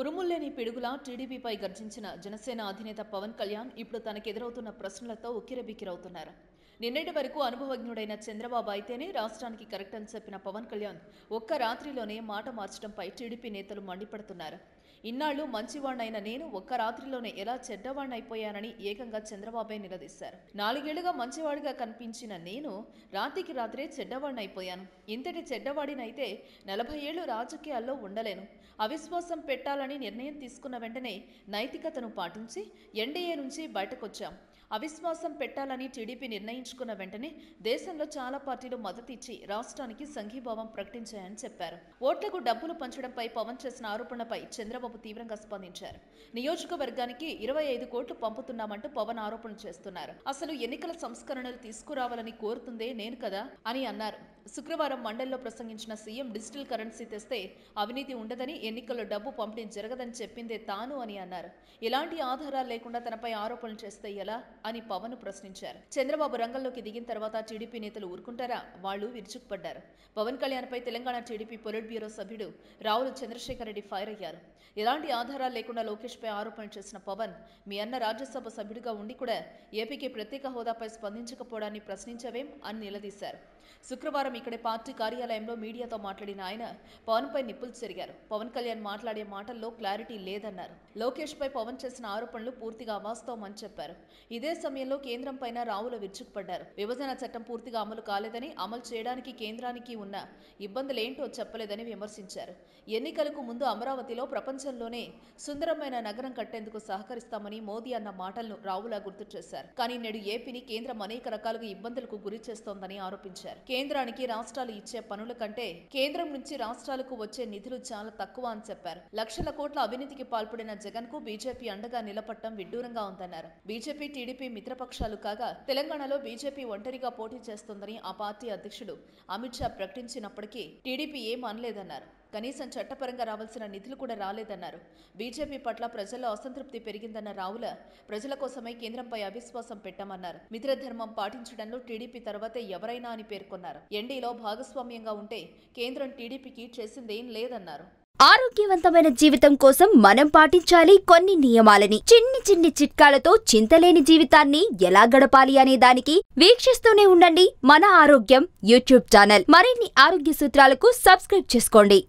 ఉరుముల్లేని పిడుగులా టీడీపీపై గర్జించిన జనసేన అధినేత పవన్ కళ్యాణ్ ఇప్పుడు తనకెదురవుతున్న ప్రశ్నలతో ఉక్కిరిబిక్కిరవుతున్నారు. నిన్నటి వరకు అనుభవజ్ఞుడైన చంద్రబాబు అయితేనే రాష్ట్రానికి కరెక్ట్ అని చెప్పిన పవన్ కళ్యాణ్ ఒక్క రాత్రిలోనే మాట మార్చడంపై టీడీపీ నేతలు మండిపడుతున్నారు. ఇన్నాళ్లు మంచివాణ్ణైన నేను ఒక్క రాత్రిలోనే ఎలా చెడ్డవాణ్ణైపోయానని ఏకంగా చంద్రబాబే నిలదీశారు. 4 ఏళ్లుగా మంచివాడిగా కనిపించిన నేను రాత్రికి రాత్రే చెడ్డవాణ్ణైపోయాను. ఇంతటి చెడ్డవాడినైతే 40 ఏళ్లు రాజకీయాల్లో ఉండలేను. అవిశ్వాసం పెట్టాలని నిర్ణయం తీసుకున్న వెంటనే నైతికతను పాటించి ఎన్డీఏ నుంచి బయటకొచ్చాం. అవిశ్వాసం పెట్టాలని టీడీపీ నిర్ణయించుకున్న వెంటనే దేశంలో చాలా పార్టీలు మద్దతు ఇచ్చి రాష్ట్రానికి సంఘీభావం ప్రకటించాయని చెప్పారు. ఓట్లకు డబ్బులు పంచడంపై పవన్ చేసిన ఆరోపణలపై చంద్రబాబు తీవ్రంగా స్పందించారు. నియోజకవర్గానికి 25 కోట్లు పంపుతున్నామంటూ పవన్ ఆరోపణలు చేస్తున్నారు. అసలు ఎన్నికల సంస్కరణలు తీసుకురావాలని కోరుతుందే నేను కదా అని అన్నారు. శుక్రవారం మండలిలో ప్రసంగించిన సీఎం డిజిటల్ కరెన్సీ తెస్తే అవినీతి ఉండదని, ఎన్నికల్లో డబ్బు పంపిణీ జరగదని చెప్పిందే తాను అని అన్నారు. ఎలాంటి ఆధారాలు లేకుండా తనపై ఆరోపణలు చేస్తే ఎలా అని పవన్ ప్రశ్నించారు. చంద్రబాబు రంగంలోకి దిగిన తర్వాత టీడీపీ నేతలు ఊరుకుంటారా? వాళ్లు విరుచుకుపడ్డారు. పవన్ కళ్యాణ్ పై తెలంగాణ టీడీపీ పొలిట్ బ్యూరో సభ్యుడు రావుల చంద్రశేఖర్ రెడ్డి ఫైర్ అయ్యారు. ఎలాంటి ఆధారాలు లేకుండా లోకేష్ పై ఆరోపణలు చేసిన పవన్, మీ అన్న రాజ్యసభ సభ్యుడిగా ఉండి కూడా ఏపీకి ప్రత్యేక హోదాపై స్పందించకపోవడాన్ని ప్రశ్నించవేం అని నిలదీశారు. శుక్రవారం ఇక్కడే పార్టీ కార్యాలయంలో మీడియాతో మాట్లాడిన ఆయన పవన్ పై నిప్పులు చెరిగారు. పవన్ కళ్యాణ్ మాట్లాడే మాటల్లో క్లారిటీ లేదన్నారు. లోకేష్ పై పవన్ చేసిన ఆరోపణలు పూర్తిగా అవాస్తవం అని చెప్పారు. ఇదే సమయంలో కేంద్రం పైన రావుల విరుచుకుపడ్డారు. విభజన చట్టం పూర్తిగా అమలు కాలేదని, అమలు చేయడానికి కేంద్రానికి ఉన్న ఇబ్బందులేంటో చెప్పలేదని విమర్శించారు. ఎన్నికలకు ముందు అమరావతిలో ప్రపంచంలోనే సుందరమైన నగరం కట్టేందుకు సహకరిస్తామని మోదీ అన్న మాటలను రావుల గుర్తు చేశారు. కానీ నేడు ఏపీని కేంద్రం అనేక రకాలుగా ఇబ్బందులకు గురి చేస్తోందని ఆరోపించారు. కేంద్రానికి రాష్ట్రాలు ఇచ్చే పనుల కంటే కేంద్రం నుంచి రాష్ట్రాలకు వచ్చే నిధులు చాలా తక్కువ అని చెప్పారు. లక్షల కోట్ల అవినీతికి పాల్పడిన జగన్ కు బీజేపీ అండగా నిలబడటం విడ్డూరంగా ఉందన్నారు. బీజేపీ టీడీపీ మిత్రపక్షాలు కాగా తెలంగాణలో బీజేపీ ఒంటరిగా పోటీ చేస్తోందని ఆ పార్టీ అధ్యక్షుడు అమిత్ షా ప్రకటించినప్పటికీ టీడీపీ ఏం అనలేదన్నారు. కనీసం చట్టపరంగా రావాల్సిన నిధులు కూడా రాలేదన్నారు. బీజేపీ పట్ల ప్రజల్లో అసంతృప్తి పెరిగిందన్న రావుల ప్రజల కోసమే కేంద్రంపై అవిశ్వాసం పెట్టామన్నారు. మిత్రధర్మం పాటించడంలో టీడీపీ తర్వాతే ఎవరైనా అని పేర్కొన్నారు. ఎన్డీలో భాగస్వామ్యంగా ఉంటే కేంద్రం టీడీపీకి చేసిందేం లేదన్నారు. ఆరోగ్యవంతమైన జీవితం కోసం మనం పాటించాలి కొన్ని నియమాలని. చిన్ని చిన్ని చిట్కాలతో చింతలేని జీవితాన్ని ఎలా గడపాలి అనే దానికి వీక్షిస్తూనే ఉండండి మన ఆరోగ్యం యూట్యూబ్ ఛానల్. మరిన్ని ఆరోగ్య సూత్రాలకు సబ్స్క్రైబ్ చేసుకోండి.